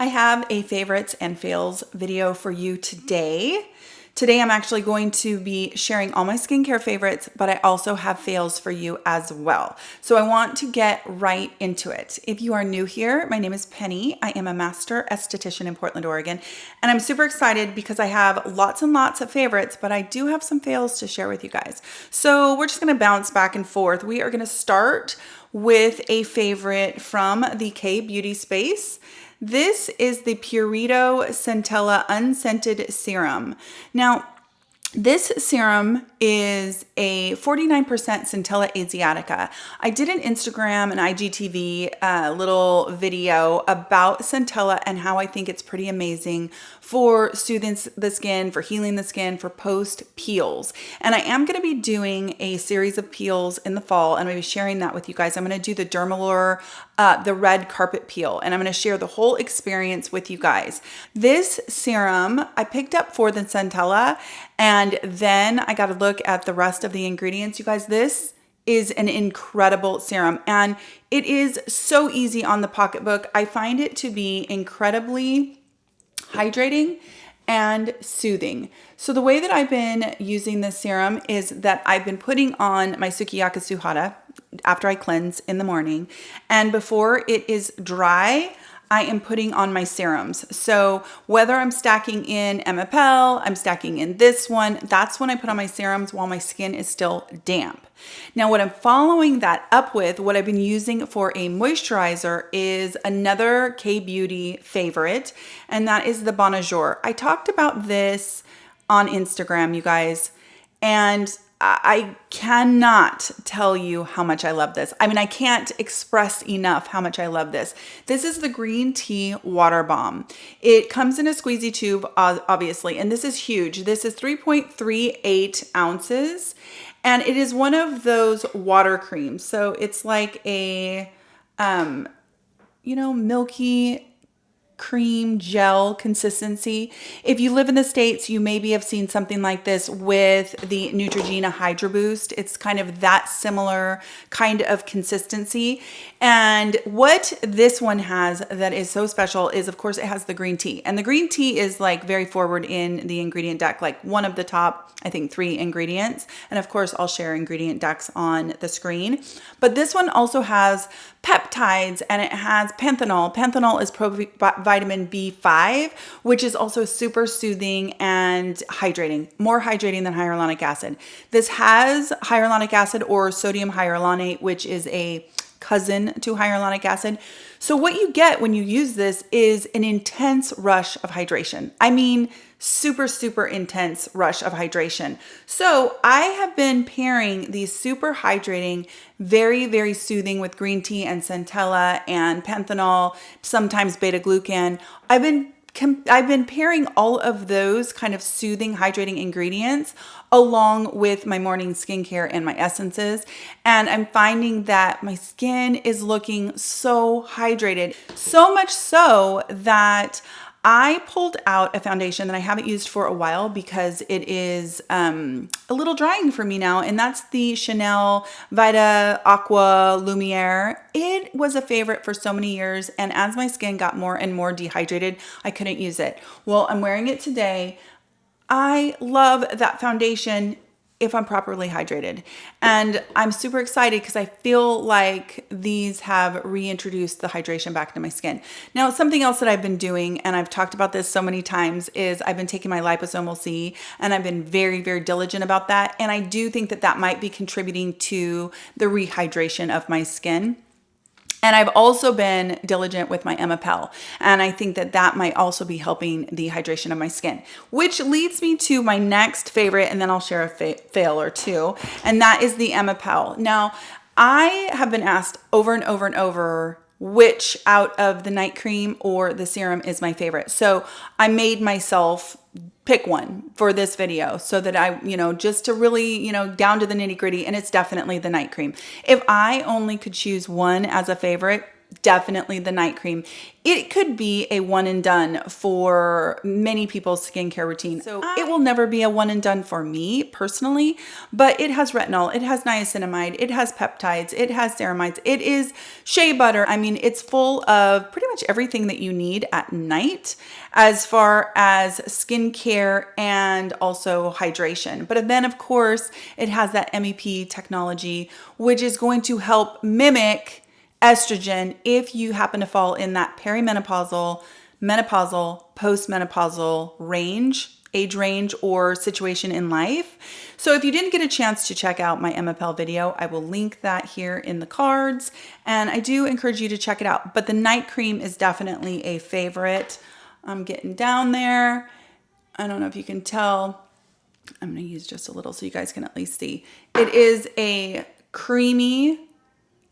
I have a favorites and fails video for you today. Today I'm actually going to be sharing all my skincare favorites, but I also have fails for you as well. So I want to get right into it. If you are new here, my name is Penny. I am a master esthetician in Portland, Oregon, and I'm super excited because I have lots and lots of favorites, but I do have some fails to share with you guys. So we're just gonna bounce back and forth. We are gonna start with a favorite from the K-beauty space. This is the Purito Centella Unscented Serum. Now, this serum is a 49% Centella asiatica. I did an Instagram and IGTV little video about Centella and how I think it's pretty amazing for soothing the skin, for healing the skin, for post peels. And I am going to be doing a series of peels in the fall, and I'm going to be sharing that with you guys. I'm going to do the Dermalure, the red carpet peel, and I'm going to share the whole experience with you guys. This serum I picked up for the Centella, and then I got to look at the rest of the ingredients. You guys, this is an incredible serum, and it is so easy on the pocketbook. I find it to be incredibly hydrating and soothing. So the way that I've been using this serum is that I've been putting on my Sukiyaki Suhara after I cleanse in the morning, and before it is dry, I am putting on my serums. So whether I'm stacking in MFL, I'm stacking in this one, that's when I put on my serums while my skin is still damp. Now, what I'm following that up with, what I've been using for a moisturizer, is another K-beauty favorite, and that is the Bonajour. I talked about this on Instagram, you guys, and I cannot tell you how much I love this. I mean, I can't express enough how much I love this. This is the green tea water bomb. It comes in a squeezy tube, obviously, and this is huge. This is 3.38 ounces, and it is one of those water creams. So it's like a, milky cream gel consistency. If you live in the States, you maybe have seen something like this with the Neutrogena Hydro Boost. It's kind of that similar kind of consistency. And what this one has that is so special is, of course, it has the green tea. And the green tea is like very forward in the ingredient deck, like one of the top, I think, 3 ingredients. And of course, I'll share ingredient decks on the screen. But this one also has peptides, and it has panthenol. Panthenol is vitamin B5, which is also super soothing and hydrating, more hydrating than hyaluronic acid. This has hyaluronic acid or sodium hyaluronate, which is a cousin to hyaluronic acid. So what you get when you use this is an intense rush of hydration. I mean, super, super intense rush of hydration. So I have been pairing these super hydrating, very, very soothing with green tea and Centella and panthenol, sometimes beta-glucan. I've been pairing all of those kind of soothing, hydrating ingredients along with my morning skincare and my essences. And I'm finding that my skin is looking so hydrated, so much so that I pulled out a foundation that I haven't used for a while because it is a little drying for me now, and that's the Chanel Vita Aqua Lumiere. It was a favorite for so many years, and as my skin got more and more dehydrated, I couldn't use it. Well, I'm wearing it today. I love that foundation if I'm properly hydrated. And I'm super excited because I feel like these have reintroduced the hydration back into my skin. Now, something else that I've been doing, and I've talked about this so many times, is I've been taking my liposomal C, and I've been very, very diligent about that. And I do think that that might be contributing to the rehydration of my skin. And I've also been diligent with my MFL, and I think that that might also be helping the hydration of my skin, which leads me to my next favorite, and then I'll share a fail or two, and that is the MFL. Now, I have been asked over and over and over which out of the night cream or the serum is my favorite. So I made myself pick one for this video so that I, just to really, down to the nitty gritty, and it's definitely the night cream. If I only could choose one as a favorite, definitely the night cream. It could be a one and done for many people's skincare routine. So it will never be a one and done for me personally, but it has retinol, it has niacinamide, it has peptides, it has ceramides, it is shea butter. I mean, it's full of pretty much everything that you need at night as far as skincare and also hydration. But then of course, it has that MEP technology, which is going to help mimic estrogen if you happen to fall in that perimenopausal, menopausal, postmenopausal age range, or situation in life. So if you didn't get a chance to check out my MFL video, I will link that here in the cards, and I do encourage you to check it out. But the night cream is definitely a favorite. I'm getting down there. I don't know if you can tell. I'm going to use just a little so you guys can at least see. It is a creamy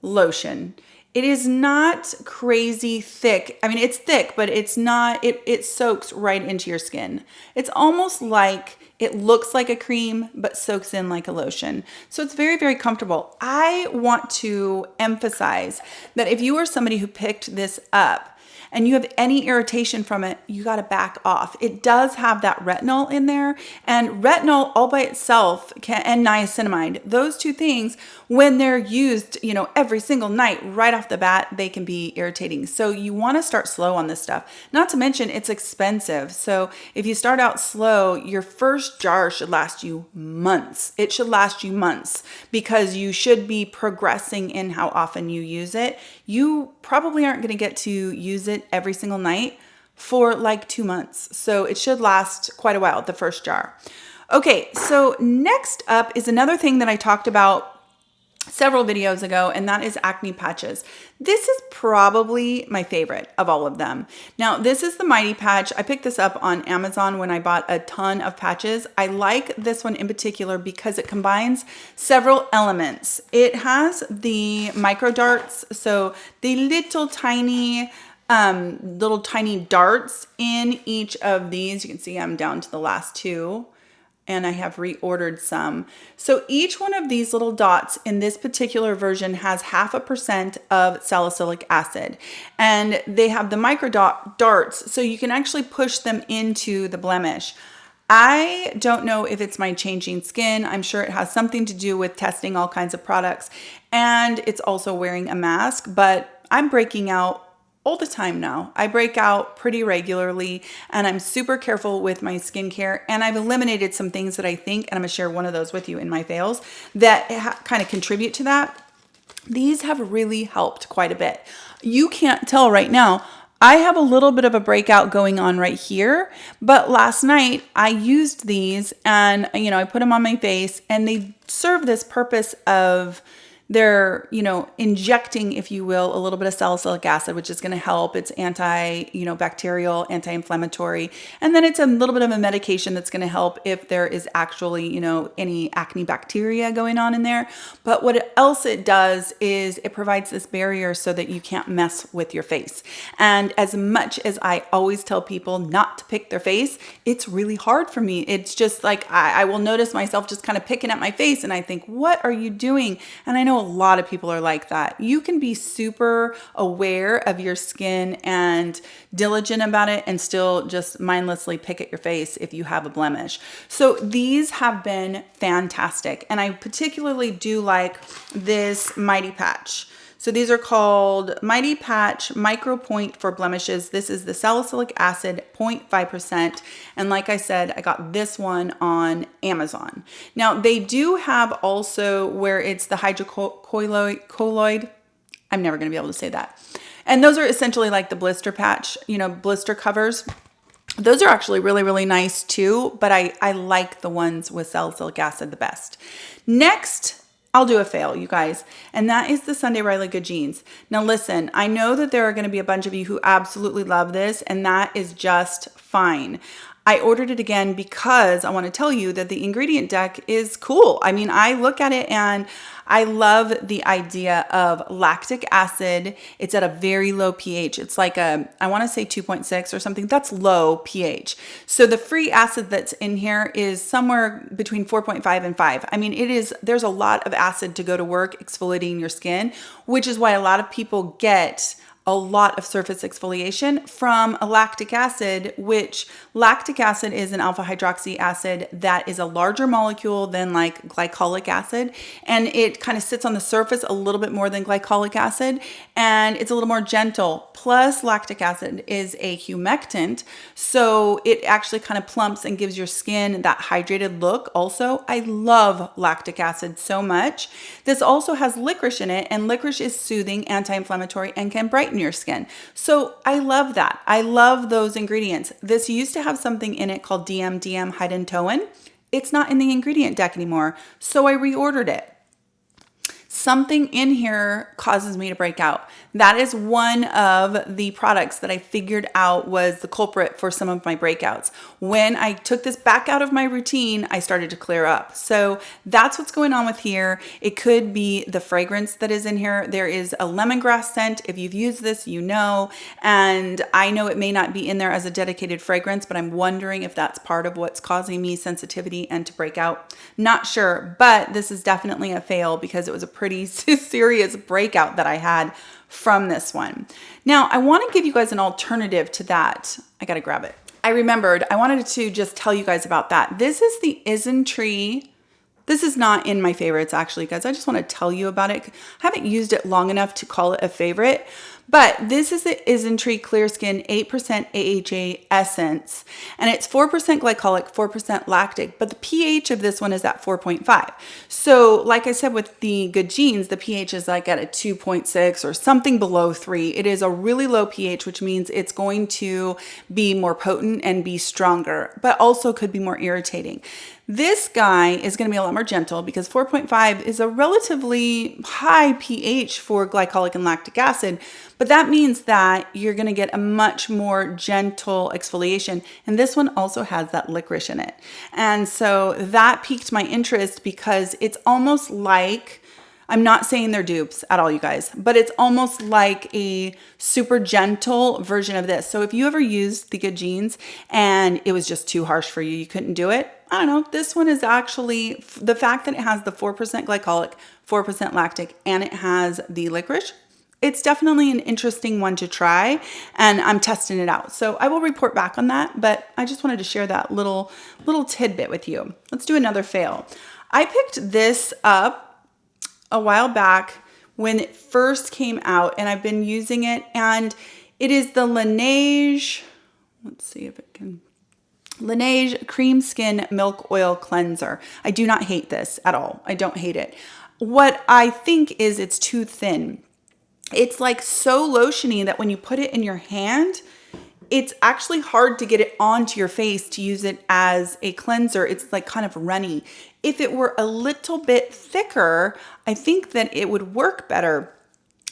lotion. It is not crazy thick. I mean, it's thick, but it's not, it soaks right into your skin. It's almost like it looks like a cream, but soaks in like a lotion. So it's very, very comfortable. I want to emphasize that if you are somebody who picked this up and you have any irritation from it, you got to back off. It does have that retinol in there, and retinol all by itself and niacinamide, those two things, when they're used, you know, every single night right off the bat, they can be irritating. So you want to start slow on this stuff. Not to mention it's expensive. So if you start out slow, your first jar should last you months. It should last you months because you should be progressing in how often you use it. You probably aren't going to get to use it every single night for like 2 months. So it should last quite a while, the first jar. Okay, so next up is another thing that I talked about several videos ago, and that is Acne Patches. This is probably my favorite of all of them. Now, this is the Mighty Patch. I picked this up on Amazon when I bought a ton of patches. I like this one in particular because it combines several elements. It has the micro darts, so the little tiny darts in each of these. You can see I'm down to the last two, and I have reordered some. So each one of these little dots in this particular version has 0.5% of salicylic acid, and they have the micro darts, so you can actually push them into the blemish. I don't know if it's my changing skin. I'm sure it has something to do with testing all kinds of products, and it's also wearing a mask, but I'm breaking out all the time now. I break out pretty regularly, and I'm super careful with my skincare, and I've eliminated some things that I think, and I'm gonna share one of those with you in my fails, that kind of contribute to that. These have really helped quite a bit. You can't tell right now, I have a little bit of a breakout going on right here, but last night I used these, and you know, I put them on my face, and they serve this purpose of they're, you know, injecting, if you will, a little bit of salicylic acid, which is going to help. It's bacterial, anti-inflammatory. And then it's a little bit of a medication that's going to help if there is actually, you know, any acne bacteria going on in there. But what else it does is it provides this barrier so that you can't mess with your face. And as much as I always tell people not to pick their face, it's really hard for me. It's just like, I will notice myself just kind of picking at my face, and I think, what are you doing? And I know a lot of people are like that. You can be super aware of your skin and diligent about it and still just mindlessly pick at your face if you have a blemish. So these have been fantastic. And I particularly do like this Mighty Patch. So these are called Mighty Patch Micro Point for Blemishes. This is the salicylic acid 0.5%. And like I said, I got this one on Amazon. Now they do have also where it's the hydrocolloid. I'm never going to be able to say that. And those are essentially like the blister patch, you know, blister covers. Those are actually really, really nice too, but I like the ones with salicylic acid the best. Next, I'll do a fail, you guys, and that is the Sunday Riley Good Jeans. Now listen, I know that there are going to be a bunch of you who absolutely love this, and that is just fine. I ordered it again because I want to tell you that the ingredient deck is cool. I mean, I look at it and I love the idea of lactic acid. It's at a very low pH. It's like I want to say 2.6 or something. That's low pH. So the free acid that's in here is somewhere between 4.5 and 5. I mean, there's a lot of acid to go to work exfoliating your skin, which is why a lot of people get a lot of surface exfoliation from a lactic acid, which lactic acid is an alpha hydroxy acid that is a larger molecule than like glycolic acid. And it kind of sits on the surface a little bit more than glycolic acid. And it's a little more gentle. Plus lactic acid is a humectant. So it actually kind of plumps and gives your skin that hydrated look. Also, I love lactic acid so much. This also has licorice in it, and licorice is soothing, anti-inflammatory, and can brighten your skin. So I love that. I love those ingredients. This used to have something in it called DMDM hydantoin. It's not in the ingredient deck anymore, so I reordered it. Something in here causes me to break out. That is one of the products that I figured out was the culprit for some of my breakouts. When I took this back out of my routine, I started to clear up. So that's what's going on with here. It could be the fragrance that is in here. There is a lemongrass scent. If you've used this, you know, and I know it may not be in there as a dedicated fragrance, but I'm wondering if that's part of what's causing me sensitivity and to break out. Not sure, but this is definitely a fail because it was a pretty serious breakout that I had from this one. Now, I want to give you guys an alternative to that. I got to grab it. I remembered I wanted to just tell you guys about that. This is the Isntree. This is not in my favorites actually, guys. I just want to tell you about it. I haven't used it long enough to call it a favorite, but this is the Isntree Clear Skin 8% AHA Essence, and it's 4% glycolic, 4% lactic, but the pH of this one is at 4.5. So like I said with the Good Genes, the pH is like at a 2.6 or something below 3. It is a really low pH, which means it's going to be more potent and be stronger, but also could be more irritating. This guy is going to be a lot more gentle because 4.5 is a relatively high pH for glycolic and lactic acid, but that means that you're going to get a much more gentle exfoliation. And this one also has that licorice in it. And so that piqued my interest because it's almost like, I'm not saying they're dupes at all, you guys, but it's almost like a super gentle version of this. So if you ever used the Good Genes and it was just too harsh for you, you couldn't do it, I don't know, this one is actually, the fact that it has the 4% glycolic, 4% lactic, and it has the licorice, it's definitely an interesting one to try, and I'm testing it out. So I will report back on that, but I just wanted to share that little tidbit with you. Let's do another fail. I picked this up a while back when it first came out, and I've been using it, and it is the Laneige, let's see if it can, Laneige Cream Skin Milk Oil Cleanser. I do not hate this at all. I don't hate it. What I think is it's too thin. It's like so lotiony that when you put it in your hand, it's actually hard to get it onto your face to use it as a cleanser. It's like kind of runny. If it were a little bit thicker, I think that it would work better.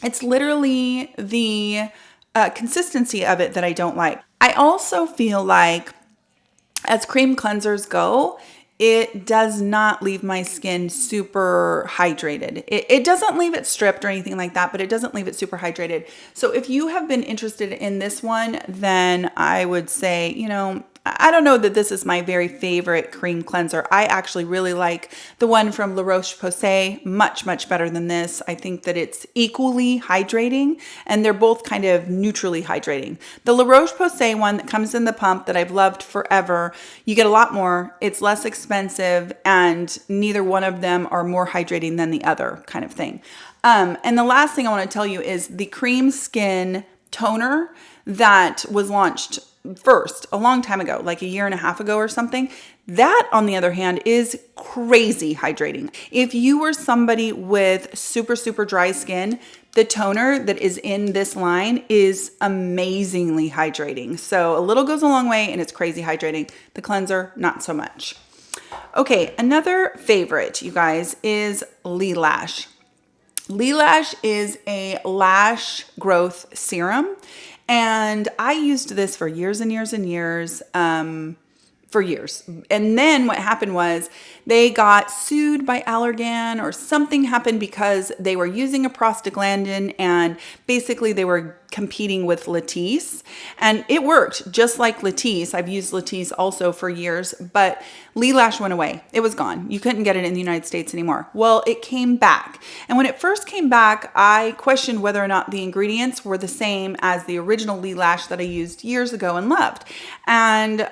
It's literally the consistency of it that I don't like. I also feel like as cream cleansers go, it does not leave my skin super hydrated. It doesn't leave it stripped or anything like that, but it doesn't leave it super hydrated. So if you have been interested in this one, then I would say, you know, I don't know that this is my very favorite cream cleanser. I actually really like the one from La Roche-Posay, much, much better than this. I think that it's equally hydrating, and they're both kind of neutrally hydrating. The La Roche-Posay one that comes in the pump that I've loved forever, you get a lot more, it's less expensive, and neither one of them are more hydrating than the other kind of thing. And the last thing I want to tell you is the Cream Skin Toner that was launched first a long time ago, like a year and a half ago or something. That, on the other hand, is crazy hydrating. If you were somebody with super, super dry skin, the toner that is in this line is amazingly hydrating. So a little goes a long way and it's crazy hydrating. The cleanser, not so much. Okay, another favorite, you guys, is Lilash. Lilash is a lash growth serum, and I used this for years and years and years, for years. And then what happened was they got sued by Allergan, or something happened because they were using a prostaglandin, and basically they were competing with Latisse, and it worked just like Latisse. I've used Latisse also for years, but Lilash went away. It was gone. You couldn't get it in the United States anymore. Well, it came back. And when it first came back, I questioned whether or not the ingredients were the same as the original Lilash that I used years ago and loved. And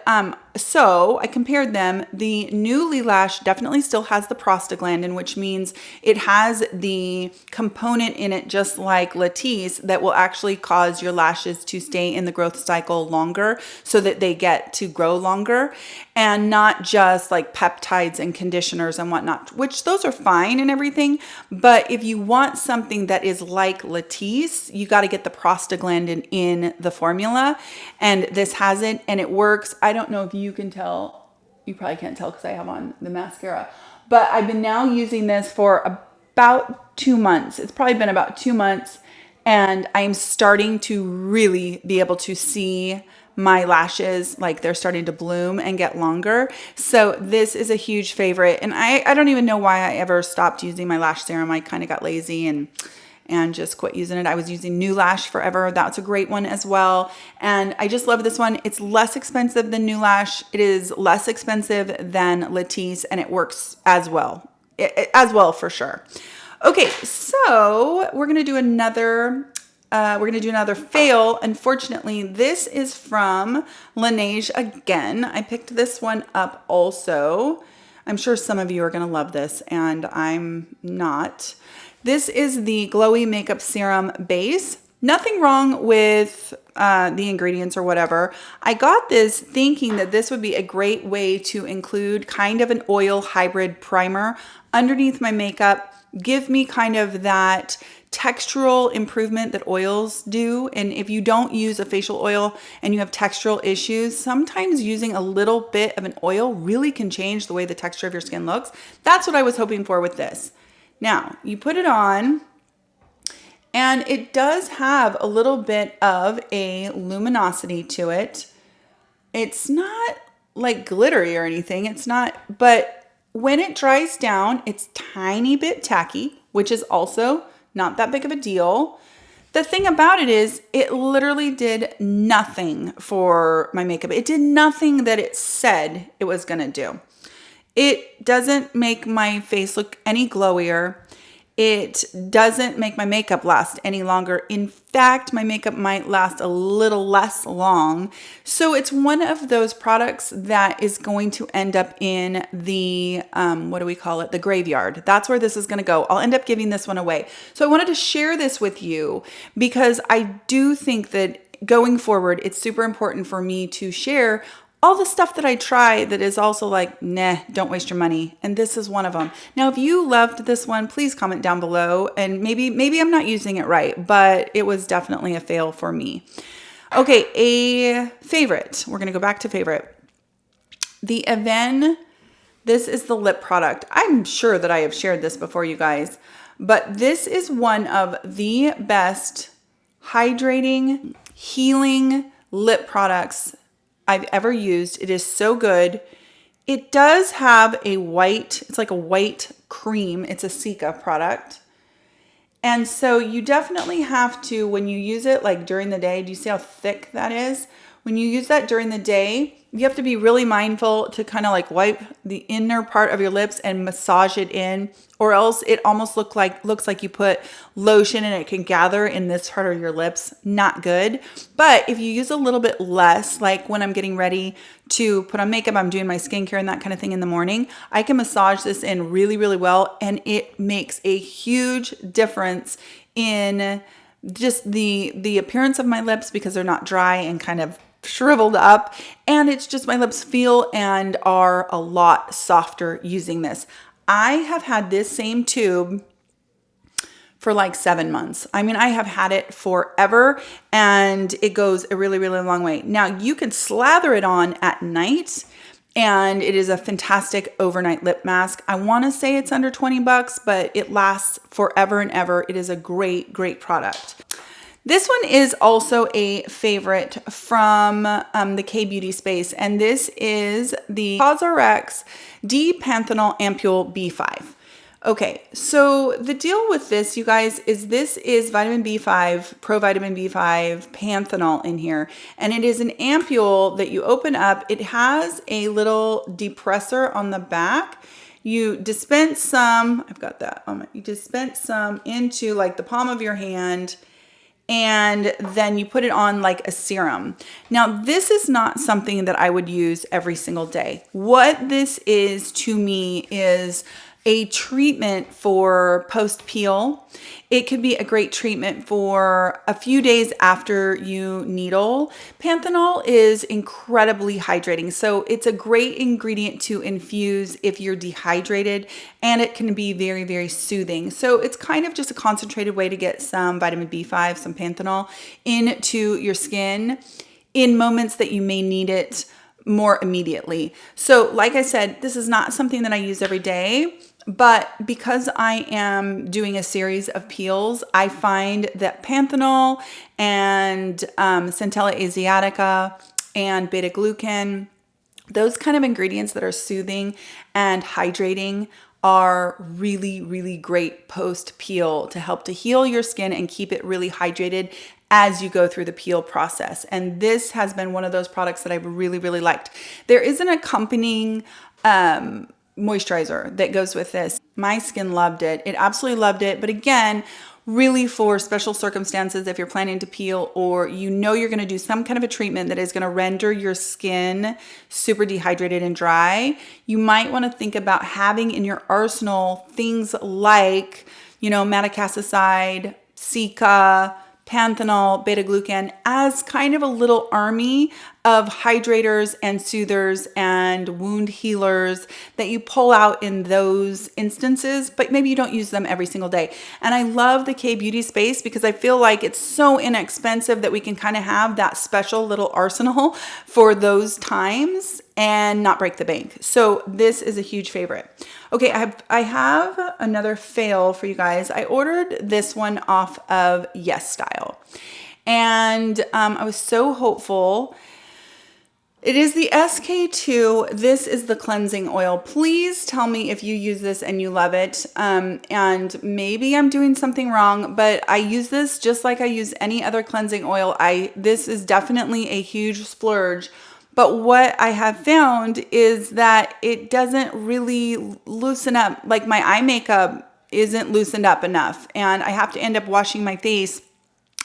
so I compared them. The new Lilash definitely still has the prostaglandin, which means it has the component in it just like Latisse that will actually cause your lashes to stay in the growth cycle longer so that they get to grow longer, and not just like peptides and conditioners and whatnot, which those are fine and everything. But if you want something that is like Latisse, you got to get the prostaglandin in the formula, and this has it and it works. I don't know if you can tell. You probably can't tell because I have on the mascara, but I've been now using this for about 2 months. It's probably been about 2 months, and I'm starting to really be able to see my lashes, like they're starting to bloom and get longer. So this is a huge favorite, and I don't even know why I ever stopped using my lash serum. I kind of got lazy and just quit using it. I was using New Lash forever. That's a great one as well. And I just love this one. It's less expensive than New Lash. It is less expensive than Latisse, and it works as well. As well for sure. Okay, so we're gonna do another fail. Unfortunately, this is from Laneige again. I picked this one up also. I'm sure some of you are gonna love this, and I'm not. This is the Glowy Makeup Serum Base. Nothing wrong with the ingredients or whatever. I got this thinking that this would be a great way to include kind of an oil hybrid primer underneath my makeup, give me kind of that textural improvement that oils do. And if you don't use a facial oil and you have textural issues, sometimes using a little bit of an oil really can change the way the texture of your skin looks. That's what I was hoping for with this. Now, you put it on, and it does have a little bit of a luminosity to it. It's not like glittery or anything. It's not, but when it dries down, it's tiny bit tacky, which is also not that big of a deal. The thing about it is it literally did nothing for my makeup. It did nothing that it said it was going to do. It doesn't make my face look any glowier. It doesn't make my makeup last any longer. In fact, my makeup might last a little less long. So it's one of those products that is going to end up in the, what do we call it? The graveyard. That's where this is going to go. I'll end up giving this one away. So I wanted to share this with you because I do think that going forward, it's super important for me to share all the stuff that I try that is also like, nah, don't waste your money. And this is one of them. Now, if you loved this one, please comment down below, and maybe I'm not using it right, but it was definitely a fail for me. Okay, a favorite. We're going to go back to favorite. The Aven, this is the lip product. I'm sure that I have shared this before, you guys, but this is one of the best hydrating, healing lip products I've ever used. It is so good. It does have a white, it's like a white cream. It's a Cica product. And so you definitely have to, when you use it like during the day, do you see how thick that is? When you use that during the day, you have to be really mindful to kind of like wipe the inner part of your lips and massage it in, or else it almost looks like you put lotion and it can gather in this part of your lips. Not good. But if you use a little bit less, like when I'm getting ready to put on makeup, I'm doing my skincare and that kind of thing in the morning, I can massage this in really, really well, and it makes a huge difference in just the appearance of my lips because they're not dry and kind of shriveled up, and it's just my lips feel and are a lot softer using this. I have had this same tube for like 7 months. I mean, I have had it forever, and it goes a really, really long way. Now, you can slather it on at night, and it is a fantastic overnight lip mask. I want to say it's under 20 bucks, but it lasts forever and ever. It is a great, great product. This one is also a favorite from the K-Beauty space, and this is the CosRx D-Panthenol Ampule B5. Okay, so the deal with this, you guys, is this is vitamin B5, provitamin B5, panthenol in here, and it is an ampule that you open up. It has a little depressor on the back. You dispense some, I've got that on my, you dispense some into like the palm of your hand, and then you put it on like a serum. Now, this is not something that I would use every single day. What this is to me is a treatment for post-peel. It could be a great treatment for a few days after you needle. Panthenol is incredibly hydrating, so it's a great ingredient to infuse if you're dehydrated, and it can be very, very soothing. So it's kind of just a concentrated way to get some vitamin B5, some panthenol into your skin in moments that you may need it more immediately. So like I said, this is not something that I use every day, but because I am doing a series of peels, I find that panthenol and Centella asiatica and beta-glucan, those kind of ingredients that are soothing and hydrating, are really, really great post-peel to help to heal your skin and keep it really hydrated as you go through the peel process. And this has been one of those products that I've really, really liked. There is an accompanying moisturizer that goes with this. My skin loved it. It absolutely loved it. But again, really for special circumstances, if you're planning to peel or you know you're going to do some kind of a treatment that is going to render your skin super dehydrated and dry, you might want to think about having in your arsenal things like, you know, madecassoside, cica, panthenol, beta-glucan as kind of a little army of hydrators and soothers and wound healers that you pull out in those instances, but maybe you don't use them every single day. And I love the K-Beauty space because I feel like it's so inexpensive that we can kind of have that special little arsenal for those times and not break the bank. So this is a huge favorite. Okay, I have another fail for you guys. I ordered this one off of Yes Style, and I was so hopeful. It is the SK2. This is the cleansing oil. Please tell me if you use this and you love it. And maybe I'm doing something wrong, but I use this just like I use any other cleansing oil. This is definitely a huge splurge. But what I have found is that it doesn't really loosen up. Like my eye makeup isn't loosened up enough. And I have to end up washing my face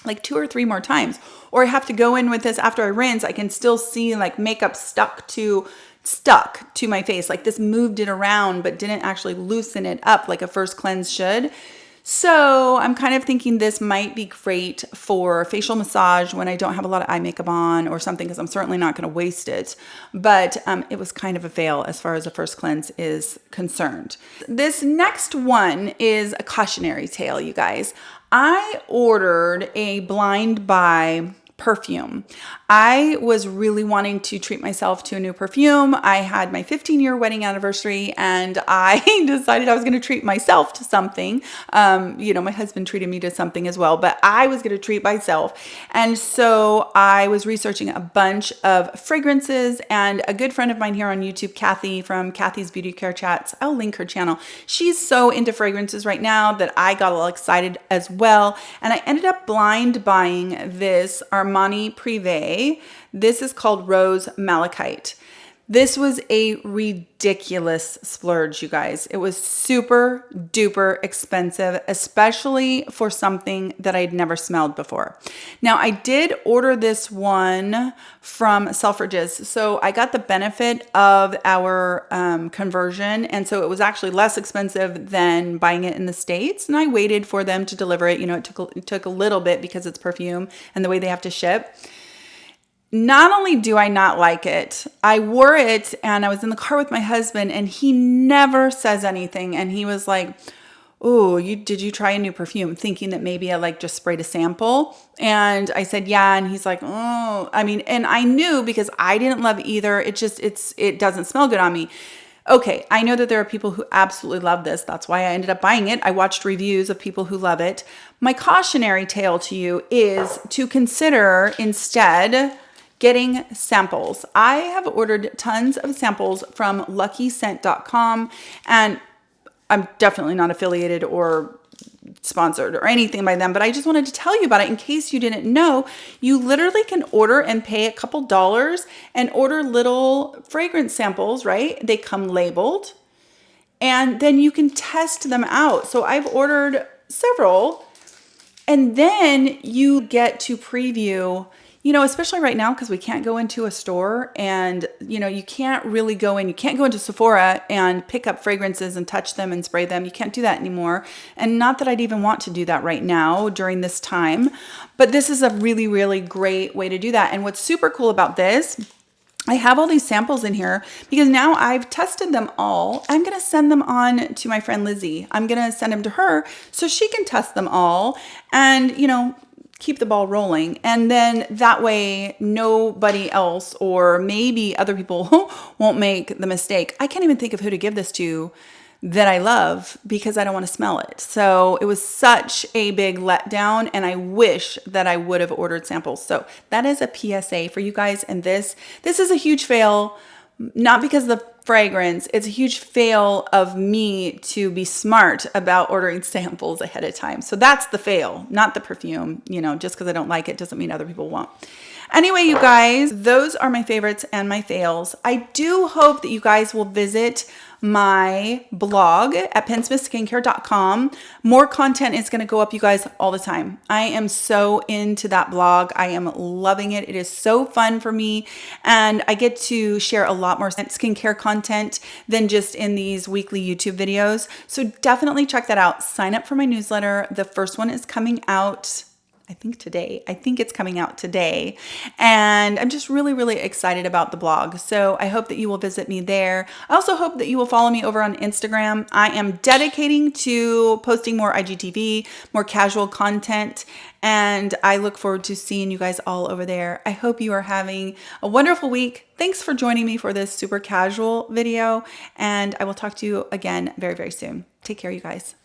like 2 or 3 more times. Or I have to go in with this after I rinse. I can still see like makeup stuck to my face. Like this moved it around but didn't actually loosen it up like a first cleanse should. So I'm kind of thinking this might be great for facial massage when I don't have a lot of eye makeup on or something, because I'm certainly not going to waste it. But it was kind of a fail as far as a first cleanse is concerned. This next one is a cautionary tale, you guys. I ordered a blind buy perfume. I was really wanting to treat myself to a new perfume. I had my 15-year wedding anniversary and I decided I was going to treat myself to something. You know, my husband treated me to something as well, but I was going to treat myself. And so I was researching a bunch of fragrances, and a good friend of mine here on YouTube, Kathy from Kathy's Beauty Care Chats, I'll link her channel. She's so into fragrances right now that I got all excited as well. And I ended up blind buying this Armani Privé. This is called Rose Malachite. This was a ridiculous splurge, you guys. It was super duper expensive, especially for something that I'd never smelled before. Now, I did order this one from Selfridges, so I got the benefit of our conversion, and so it was actually less expensive than buying it in the States, and I waited for them to deliver it. You know, it took a little bit because it's perfume and the way they have to ship. Not only do I not like it, I wore it and I was in the car with my husband and he never says anything. And he was like, oh, did you try a new perfume? Thinking that maybe I like just sprayed a sample. And I said, yeah. And he's like, oh, I mean, and I knew because I didn't love either. It doesn't smell good on me. Okay, I know that there are people who absolutely love this. That's why I ended up buying it. I watched reviews of people who love it. My cautionary tale to you is to consider instead getting samples. I have ordered tons of samples from luckyscent.com, and I'm definitely not affiliated or sponsored or anything by them, but I just wanted to tell you about it in case you didn't know. You literally can order and pay a couple dollars and order little fragrance samples, right? They come labeled, and then you can test them out. So I've ordered several, and then you get to preview, you know, especially right now, because we can't go into a store and, you know, you can't really go in, you can't go into Sephora and pick up fragrances and touch them and spray them. You can't do that anymore. And not that I'd even want to do that right now during this time, but this is a really, really great way to do that. And what's super cool about this, I have all these samples in here because now I've tested them all. I'm going to send them on to my friend Lizzie. I'm going to send them to her so she can test them all and, you know, keep the ball rolling. And then that way nobody else, or maybe other people won't make the mistake. I can't even think of who to give this to that I love because I don't want to smell it. So it was such a big letdown, and I wish that I would have ordered samples. So that is a PSA for you guys. And this is a huge fail, not because of the fragrance. It's a huge fail of me to be smart about ordering samples ahead of time. So that's the fail, not the perfume. You know, just because I don't like it doesn't mean other people won't. Anyway, you guys, those are my favorites and my fails. I do hope that you guys will visit my blog at PENN.SMITH.SKINCARE.com. More content is going to go up, you guys, all the time. I am so into that blog. I am loving it. It is so fun for me, and I get to share a lot more skincare content than just in these weekly YouTube videos. So definitely check that out. Sign up for my newsletter. The first one is coming out, I think today. I think it's coming out today. And I'm just really, really excited about the blog. So I hope that you will visit me there. I also hope that you will follow me over on Instagram. I am dedicating to posting more IGTV, more casual content, and I look forward to seeing you guys all over there. I hope you are having a wonderful week. Thanks for joining me for this super casual video, and I will talk to you again very, very soon. Take care, you guys.